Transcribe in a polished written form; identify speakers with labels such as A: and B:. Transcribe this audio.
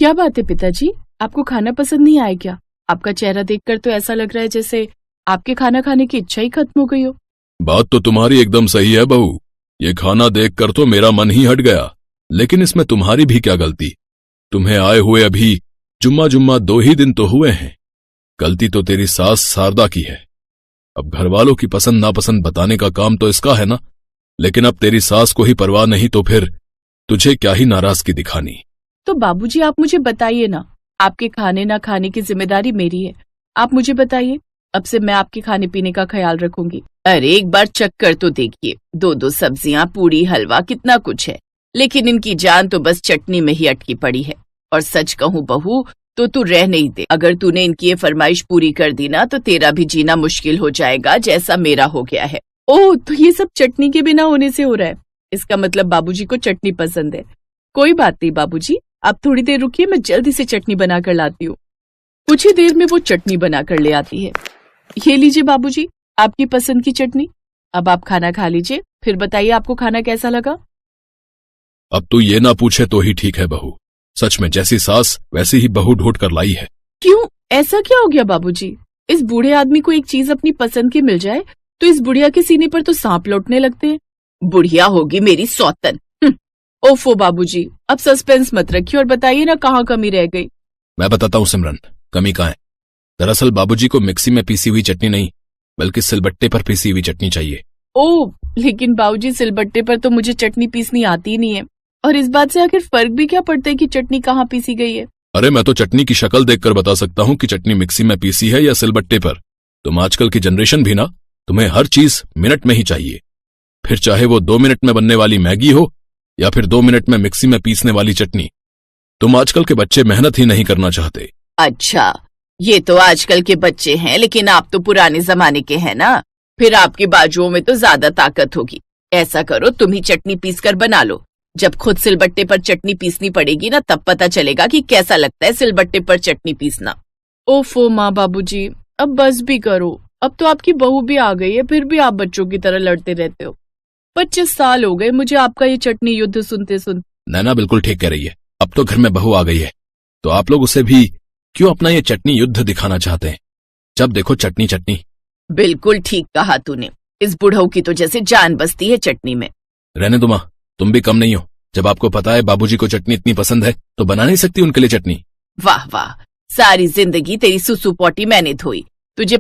A: क्या बात है पिताजी, आपको खाना पसंद नहीं आया क्या? आपका चेहरा देखकर तो ऐसा लग रहा है जैसे आपके खाना खाने की इच्छा ही खत्म हो गई हो।
B: बात तो तुम्हारी एकदम सही है बहू, ये खाना देखकर तो मेरा मन ही हट गया, लेकिन इसमें तुम्हारी भी क्या गलती। तुम्हें आए हुए अभी जुम्मा जुम्मा 2 ही दिन तो हुए हैं। गलती तो तेरी सास शारदा की है। अब घर वालों की पसंद नापसंद बताने का काम तो इसका है ना, लेकिन अब तेरी सास को ही परवाह नहीं तो फिर तुझे क्या ही नाराजगी दिखानी।
A: तो बाबूजी आप मुझे बताइए ना, आपके खाने ना खाने की जिम्मेदारी मेरी है। आप मुझे बताइए, अब से मैं आपके खाने पीने का ख्याल रखूंगी।
C: अरे एक बार चख कर तो देखिए, 2 सब्जियां, पूरी, हलवा, कितना कुछ है, लेकिन इनकी जान तो बस चटनी में ही अटकी पड़ी है। और सच कहूँ बहू, तो तू रह नहीं दे। अगर तूने इनकी ये फरमाइश पूरी कर दी ना तो तेरा भी जीना मुश्किल हो जाएगा, जैसा मेरा हो गया है।
A: ओह, तो ये सब चटनी के बिना होने से हो रहा है। इसका मतलब बाबूजी को चटनी पसंद है। कोई बात नहीं बाबूजी, आप थोड़ी देर रुकिए, मैं जल्दी से चटनी बना कर लाती हूँ। कुछ ही देर में वो चटनी बना कर ले आती है। ये लीजिए बाबूजी, आपकी पसंद की चटनी। अब आप खाना खा लीजिए, फिर बताइए आपको खाना कैसा लगा।
B: अब तू ये ना पूछे तो ही ठीक है बहू, सच में जैसी सास वैसी ही बहू ढूंढ कर लाई है।
A: क्यों, ऐसा क्या हो गया बाबूजी? इस बूढ़े आदमी को एक चीज अपनी पसंद की मिल जाए तो इस बुढ़िया के सीने पर तो सांप लौटने लगते हैं।
C: बुढ़िया होगी मेरी सौतन।
A: ओफो बाबूजी, अब सस्पेंस मत रखिए और बताइए ना कहाँ कमी रह गई।
B: मैं बताता हूँ सिमरन, कमी कहाँ है। दरअसल बाबूजी को मिक्सी में पीसी हुई चटनी नहीं, बल्कि सिलबट्टे पर पीसी हुई चटनी चाहिए।
A: ओह, लेकिन बाबूजी सिलबट्टे पर तो मुझे चटनी पीसनी आती ही नहीं है। और इस बात से आखिर फर्क भी क्या पड़ता है कि चटनी कहाँ पीसी गई है?
B: अरे मैं तो चटनी की शक्ल देखकर बता सकता हूँ कि चटनी मिक्सी में पीसी है या सिलबट्टे पर। तुम आजकल की जनरेशन भी ना, तुम्हें हर चीज मिनट में ही चाहिए, फिर चाहे वो 2 मिनट में बनने वाली मैगी हो या फिर 2 मिनट में मिक्सी में पीसने वाली चटनी। तुम आजकल के बच्चे मेहनत ही नहीं करना चाहते।
C: अच्छा, ये तो आजकल के बच्चे हैं, लेकिन आप तो पुराने जमाने के हैं ना, फिर आपकी बाजुओं में तो ज्यादा ताकत होगी। ऐसा करो, तुम ही चटनी पीस कर बना लो। जब खुद सिलबट्टे पर चटनी पीसनी पड़ेगी ना, तब पता चलेगा कि कैसा लगता है सिलबट्टे पर चटनी पीसना।
A: ओफो माँ बाबूजी, अब बस भी करो। अब तो आपकी बहू भी आ गई है, फिर भी आप बच्चों की तरह लड़ते रहते हो। 25 साल हो गए मुझे आपका ये चटनी युद्ध सुनते सुनते।
B: नैना बिल्कुल ठीक कह रही है, अब तो घर में बहू आ गई है तो आप लोग उसे भी क्यों अपना ये चटनी युद्ध दिखाना चाहते हैं? जब देखो चटनी चटनी।
C: बिल्कुल ठीक कहा तूने, इस बुढ़ऊ की तो जैसे जान बसती है चटनी में।
B: रहने दो माँ, तुम भी कम नहीं हो। जब आपको पता है बाबूजी को चटनी इतनी पसंद है तो बना नहीं सकती उनके लिए चटनी?
C: वाह वाह, सारी जिंदगी तेरी सुसु पोटी मैंने धोई, तुझे